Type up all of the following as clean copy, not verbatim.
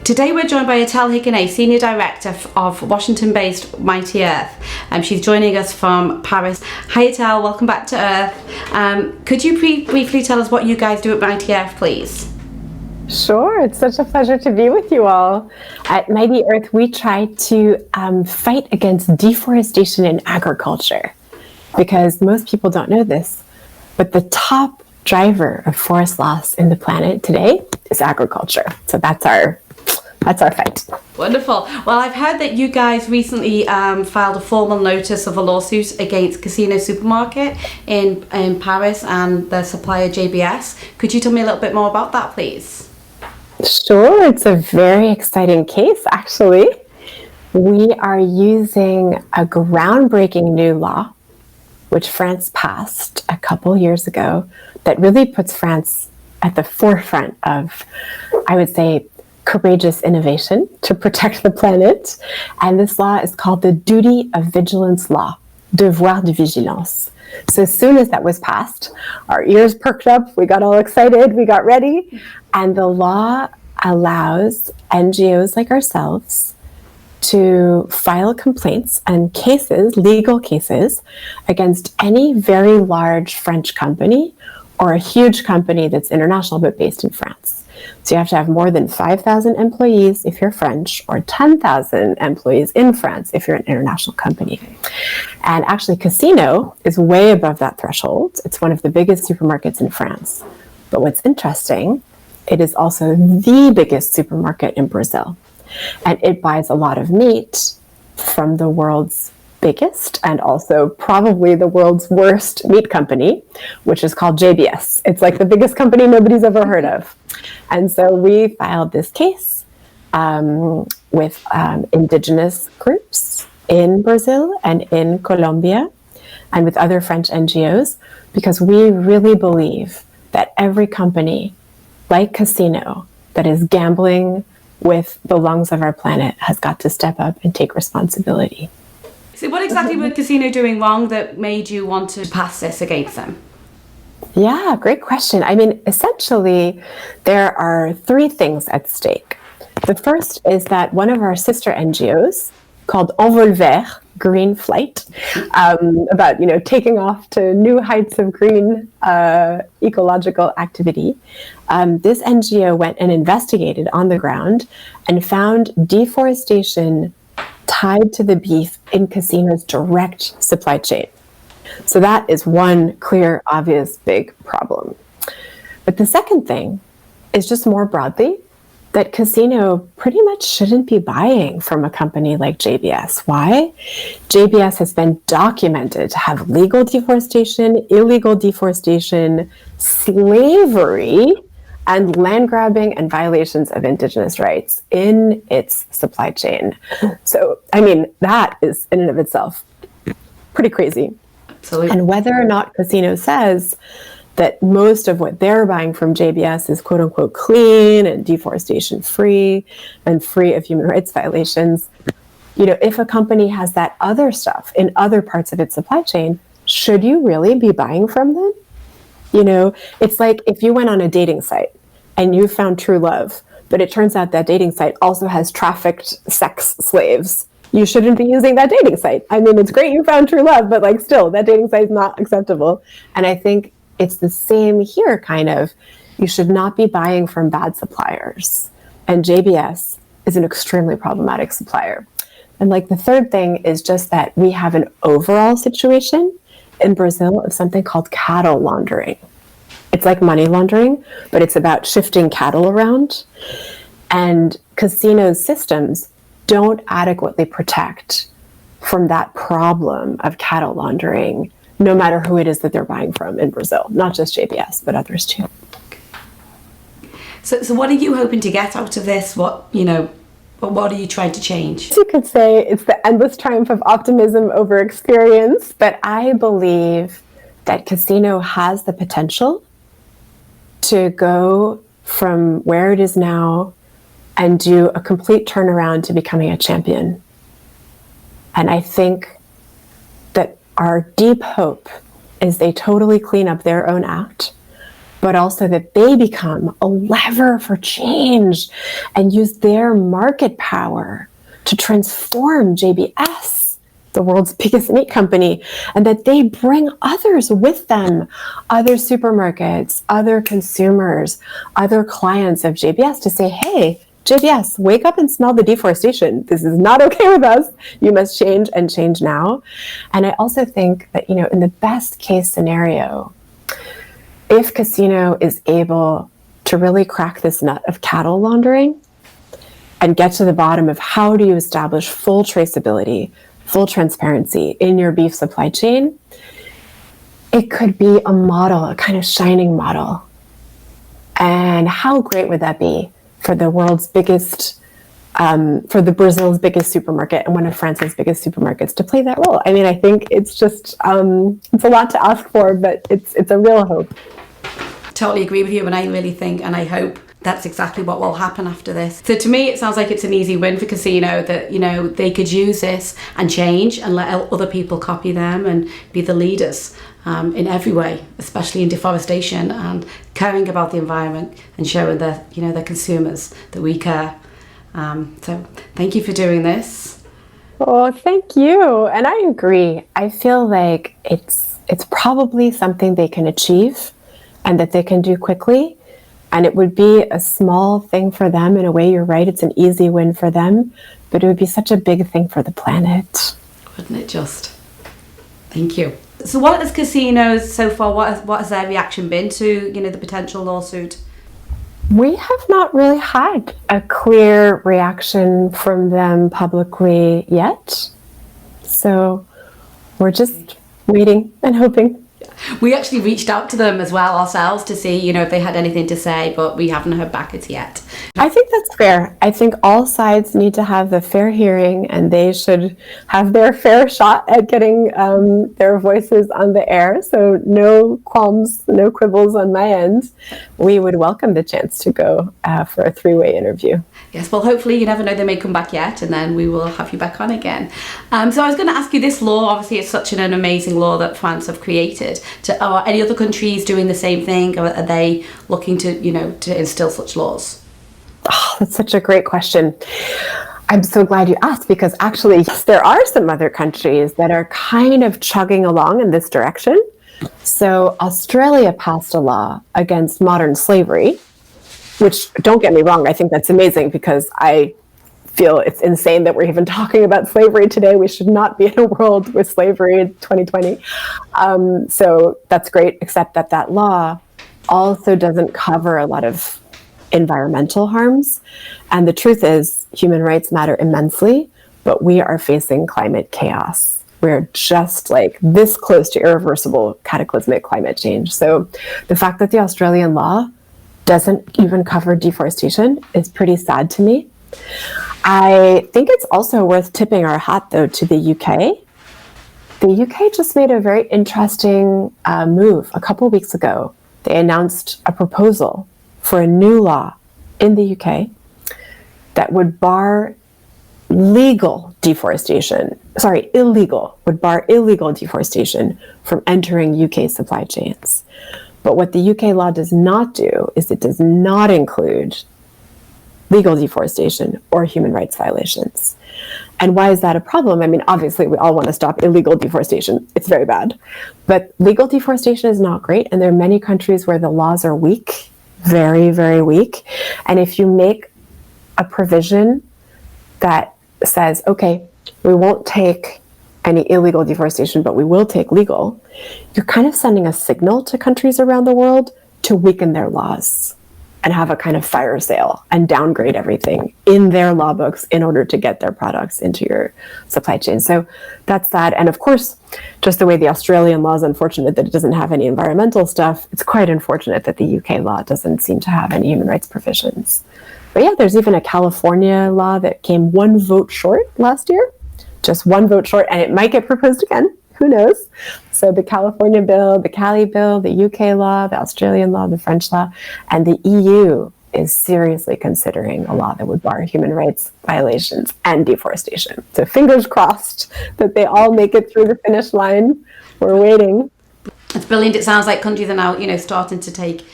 Today we're joined by Etel Hickene, Senior Director of Washington-based Mighty Earth. She's joining us from Paris. Hi Etel, welcome back to Earth. Could you briefly tell us what you guys do at Mighty Earth, please? Sure, it's such a pleasure to be with you all. At Mighty Earth, we try to fight against deforestation in agriculture, because most people don't know this, but the top driver of forest loss in the planet today is agriculture. So that's our fight. Wonderful. Well, I've heard that you guys recently filed a formal notice of a lawsuit against Casino Supermarket in Paris and the supplier JBS. Could you tell me a little bit more about that, please? Sure, it's a very exciting case, actually. We are using a groundbreaking new law, which France passed a couple years ago, that really puts France at the forefront of, I would say, courageous innovation to protect the planet. And this law is called the Duty of Vigilance Law, Devoir de Vigilance. So as soon as that was passed, our ears perked up, we got all excited, we got ready, and the law allows NGOs like ourselves to file complaints and cases, legal cases, against any very large French company or a huge company that's international but based in France. So you have to have more than 5,000 employees if you're French, or 10,000 employees in France if you're an international company. And actually, Casino is way above that threshold. It's one of the biggest supermarkets in France. But what's interesting, it is also the biggest supermarket in Brazil. And it buys a lot of meat from the world's biggest and also probably the world's worst meat company, which is called JBS. It's like the biggest company nobody's ever heard of. And so we filed this case with indigenous groups in Brazil and in Colombia and with other French NGOs, because we really believe that every company like Casino that is gambling with the lungs of our planet has got to step up and take responsibility. So what exactly were Casino doing wrong that made you want to pass this against them? Yeah, great question. I mean, essentially, there are three things at stake. The first is that one of our sister NGOs, called Envol Vert, Green Flight, about taking off to new heights of green ecological activity. This NGO went and investigated on the ground and found deforestation tied to the beef in Casino's direct supply chain. So that is one clear, obvious, big problem. But the second thing is just more broadly that Casino pretty much shouldn't be buying from a company like JBS. Why? JBS has been documented to have legal deforestation, illegal deforestation, slavery, and land grabbing and violations of indigenous rights in its supply chain. So, I mean, that is in and of itself pretty crazy. Absolutely. And whether or not Casino says that most of what they're buying from JBS is quote unquote clean and deforestation free and free of human rights violations, if a company has that other stuff in other parts of its supply chain, should you really be buying from them? It's like if you went on a dating site and you found true love, but it turns out that dating site also has trafficked sex slaves. You shouldn't be using that dating site. I mean, it's great you found true love, but still, that dating site is not acceptable. And I think it's the same here, kind of. You should not be buying from bad suppliers. And JBS is an extremely problematic supplier. And the third thing is just that we have an overall situation in Brazil of something called cattle laundering. It's like money laundering, but it's about shifting cattle around. And Casino's systems don't adequately protect from that problem of cattle laundering, no matter who it is that they're buying from in Brazil, not just JBS, but others too. So what are you hoping to get out of this? What are you trying to change? You could say it's the endless triumph of optimism over experience, but I believe that Casino has the potential to go from where it is now and do a complete turnaround to becoming a champion. And I think that our deep hope is they totally clean up their own act but also that they become a lever for change and use their market power to transform JBS, the world's biggest meat company, and that they bring others with them, other supermarkets, other consumers, other clients of JBS to say, hey, JBS, wake up and smell the deforestation. This is not okay with us. You must change and change now. And I also think that, in the best case scenario, if Casino is able to really crack this nut of cattle laundering and get to the bottom of how do you establish full traceability, full transparency in your beef supply chain, it could be a model, a kind of shining model. And how great would that be for the world's biggest, for the Brazil's biggest supermarket and one of France's biggest supermarkets to play that role? I mean, I think it's just, it's a lot to ask for, but it's a real hope. Totally agree with you, and I really think and I hope that's exactly what will happen after this. So to me, it sounds like it's an easy win for Casino that, they could use this and change and let other people copy them and be the leaders in every way, especially in deforestation and caring about the environment and showing the consumers that we care. So thank you for doing this. Oh, thank you. And I agree. I feel like it's probably something they can achieve and that they can do quickly. And it would be a small thing for them. In a way, you're right, it's an easy win for them, but it would be such a big thing for the planet. Wouldn't it just? Thank you. So what has Casinos so far, what has their reaction been to, the potential lawsuit? We have not really had a clear reaction from them publicly yet. So we're just waiting and hoping. We actually reached out to them as well ourselves to see, if they had anything to say, but we haven't heard back as yet. I think that's fair. I think all sides need to have the fair hearing, and they should have their fair shot at getting their voices on the air. So no qualms, no quibbles on my end. We would welcome the chance to go for a three-way interview. Yes, well, hopefully, you never know, they may come back yet, and then we will have you back on again. So I was going to ask you, this law, obviously, it's such an amazing law that France have created. Are any other countries doing the same thing, or are they looking to, to instill such laws? Oh, that's such a great question. I'm so glad you asked, because actually, yes, there are some other countries that are kind of chugging along in this direction. So Australia passed a law against modern slavery, which, don't get me wrong, I think that's amazing, because I feel it's insane that we're even talking about slavery today. We should not be in a world with slavery in 2020. So that's great, except that law also doesn't cover a lot of environmental harms. And the truth is, human rights matter immensely, but we are facing climate chaos. We're just like this close to irreversible cataclysmic climate change. So the fact that the Australian law doesn't even cover deforestation is pretty sad to me. I think it's also worth tipping our hat, though, to the UK. The UK just made a very interesting move a couple weeks ago. They announced a proposal for a new law in the UK that would bar illegal deforestation from entering UK supply chains. But what the UK law does not do is it does not include legal deforestation or human rights violations. And why is that a problem? I mean, obviously, we all want to stop illegal deforestation. It's very bad. But legal deforestation is not great. And there are many countries where the laws are weak, very, very weak. And if you make a provision that says, okay, we won't take any illegal deforestation, but we will take legal, you're kind of sending a signal to countries around the world to weaken their laws and have a kind of fire sale and downgrade everything in their law books in order to get their products into your supply chain. So that's that. And of course, just the way the Australian law is unfortunate that it doesn't have any environmental stuff, it's quite unfortunate that the UK law doesn't seem to have any human rights provisions. But yeah, there's even a California law that came one vote short last year, just one vote short, and it might get proposed again. Who knows? So the California bill, the Cali bill, the UK law, the Australian law, the French law, and the EU is seriously considering a law that would bar human rights violations and deforestation. So fingers crossed that they all make it through the finish line. We're waiting. It's brilliant. It sounds like countries are now, starting to take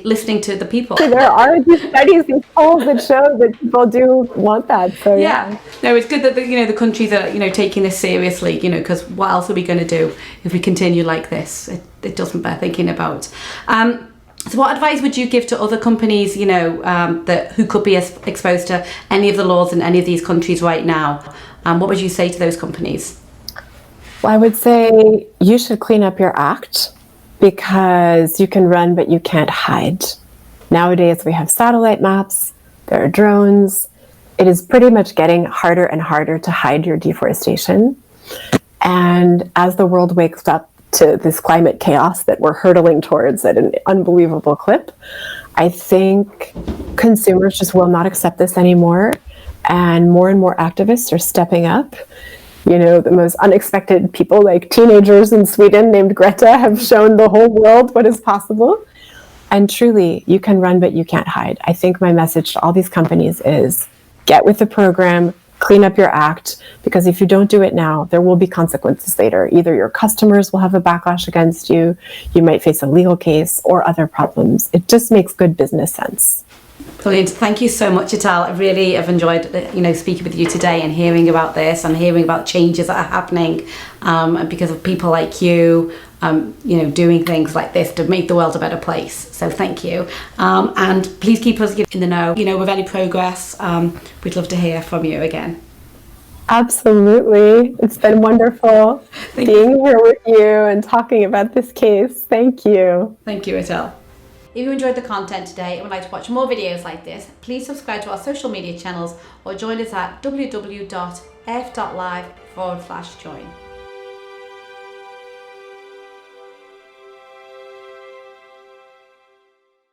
listening to the people. There are these studies, these polls that show that people do want that. So Yeah. No, it's good that the countries are taking this seriously. Because what else are we going to do if we continue like this? It doesn't bear thinking about. So what advice would you give to other companies, that who could be exposed to any of the laws in any of these countries right now? What would you say to those companies? Well, I would say you should clean up your act, because you can run, but you can't hide. Nowadays, we have satellite maps, there are drones. It is pretty much getting harder and harder to hide your deforestation. And as the world wakes up to this climate chaos that we're hurtling towards at an unbelievable clip, I think consumers just will not accept this anymore. And more activists are stepping up. The most unexpected people, like teenagers in Sweden named Greta, have shown the whole world what is possible. And truly, you can run, but you can't hide. I think my message to all these companies is get with the program, clean up your act, because if you don't do it now, there will be consequences later. Either your customers will have a backlash against you, you might face a legal case, or other problems. It just makes good business sense. Brilliant. Thank you so much, Etel. I really have enjoyed, speaking with you today and hearing about this and hearing about changes that are happening, and because of people like you, doing things like this to make the world a better place. So thank you. And please keep us in the know, with any progress. We'd love to hear from you again. Absolutely. It's been wonderful being here with you and talking about this case. Thank you. Thank you, Etel. If you enjoyed the content today and would like to watch more videos like this, please subscribe to our social media channels or join us at www.f.live/join.